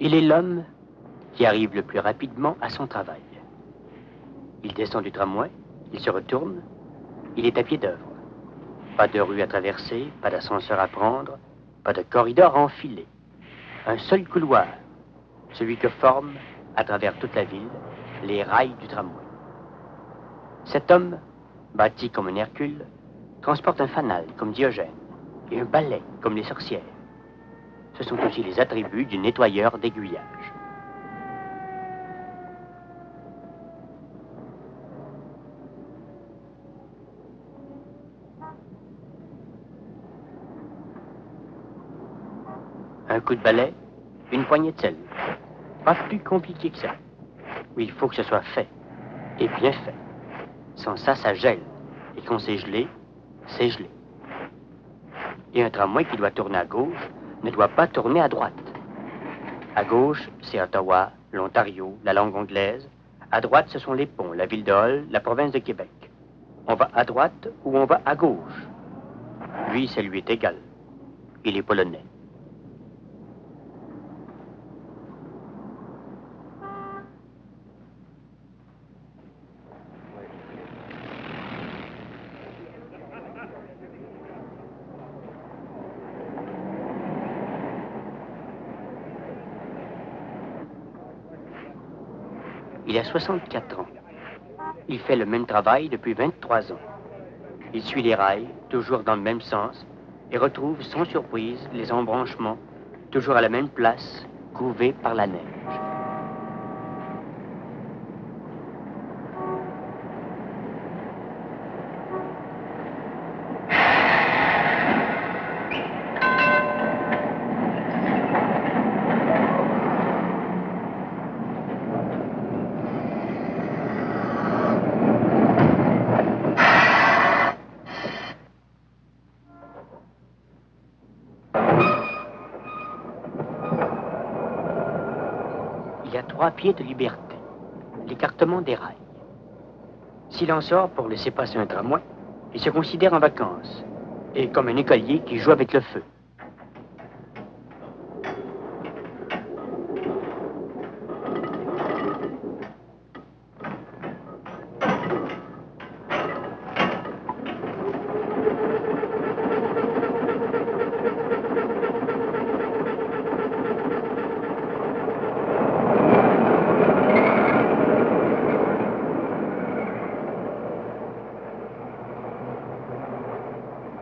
Il est l'homme qui arrive le plus rapidement à son travail. Il descend du tramway, il se retourne, il est à pied d'œuvre. Pas de rue à traverser, pas d'ascenseur à prendre, pas de corridor à enfiler. Un seul couloir, celui que forment, à travers toute la ville, les rails du tramway. Cet homme, bâti comme un Hercule, transporte un fanal comme Diogène et un balai comme les sorcières. Ce sont aussi les attributs du nettoyeur d'aiguillage. Un coup de balai, une poignée de sel. Pas plus compliqué que ça. Oui, il faut que ce soit fait, et bien fait. Sans ça, ça gèle. Et quand c'est gelé, c'est gelé. Et un tramway qui doit tourner à gauche ne doit pas tourner à droite. À gauche, c'est Ottawa, l'Ontario, la langue anglaise. À droite, ce sont les ponts, la ville de Hull, la province de Québec. On va à droite ou on va à gauche. Lui, ça lui est égal. Il est polonais. Il a 64 ans. Il fait le même travail depuis 23 ans. Il suit les rails, toujours dans le même sens, et retrouve sans surprise les embranchements, toujours à la même place, couvés par la neige. Il y a 3 pieds de liberté, l'écartement des rails. S'il en sort pour laisser passer un tramway, il se considère en vacances, et comme un écolier qui joue avec le feu.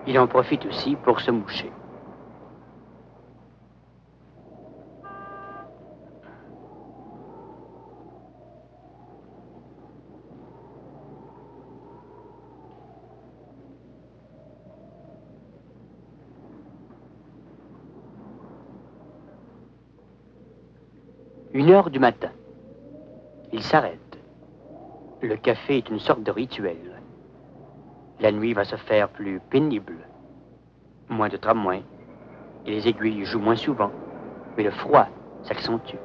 Il en profite aussi pour se moucher. Une heure du matin. Il s'arrête. Le café est une sorte de rituel. La nuit va se faire plus pénible. Moins de tramway, et les aiguilles jouent moins souvent, mais le froid s'accentue.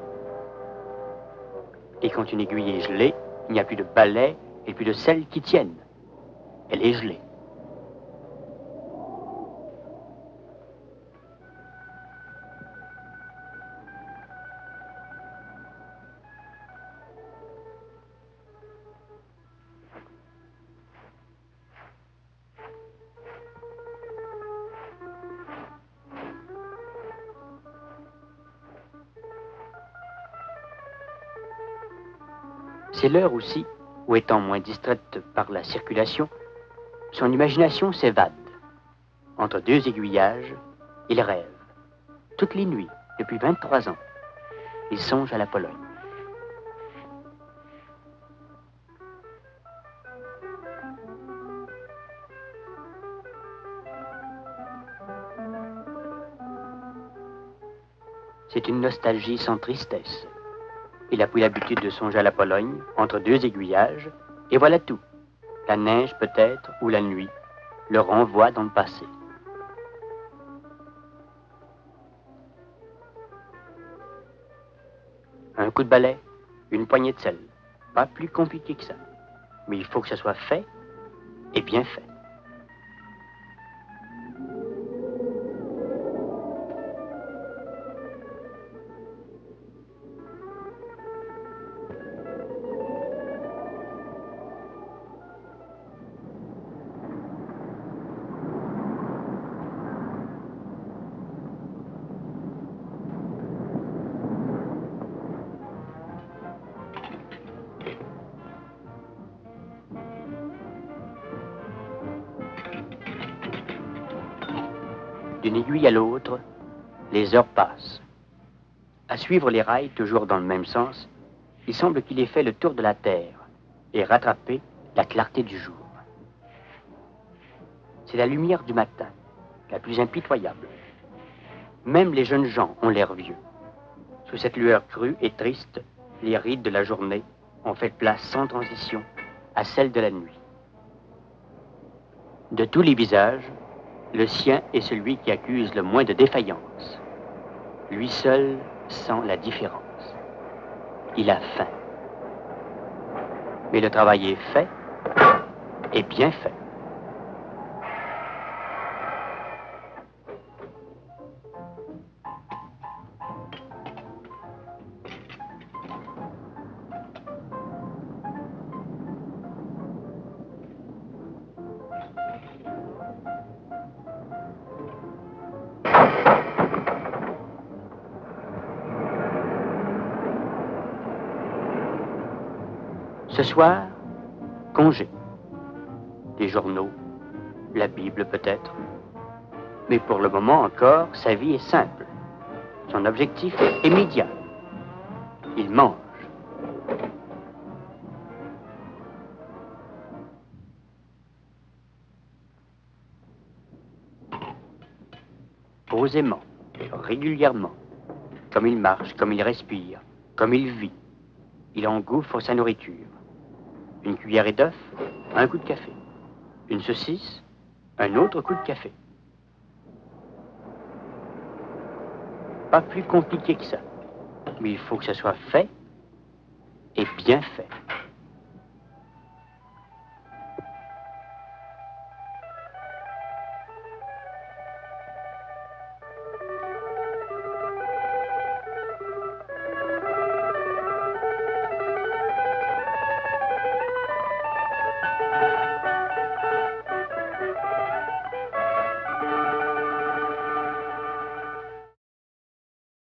Et quand une aiguille est gelée, il n'y a plus de balai et plus de sel qui tienne. Elle est gelée. C'est l'heure aussi où, étant moins distraite par la circulation, son imagination s'évade. Entre 2 aiguillages, il rêve. Toutes les nuits, depuis 23 ans, il songe à la Pologne. C'est une nostalgie sans tristesse. Il a pris l'habitude de songer à la Pologne, entre 2 aiguillages, et voilà tout. La neige peut-être, ou la nuit, le renvoie dans le passé. Un coup de balai, une poignée de sel. Pas plus compliqué que ça. Mais il faut que ce soit fait, et bien fait. D'une aiguille à l'autre, les heures passent. À suivre les rails toujours dans le même sens, il semble qu'il ait fait le tour de la Terre et rattrapé la clarté du jour. C'est la lumière du matin, la plus impitoyable. Même les jeunes gens ont l'air vieux. Sous cette lueur crue et triste, les rides de la journée ont fait place sans transition à celles de la nuit. De tous les visages, le sien est celui qui accuse le moins de défaillance. Lui seul sent la différence. Il a faim. Mais le travail est fait, et bien fait. Ce soir, congé. Des journaux, la Bible peut-être. Mais pour le moment encore, sa vie est simple. Son objectif est immédiat. Il mange. Posément, régulièrement, comme il marche, comme il respire, comme il vit. Il engouffre sa nourriture. Une cuillerée d'œuf, un coup de café. Une saucisse, un autre coup de café. Pas plus compliqué que ça. Mais il faut que ça soit fait et bien fait.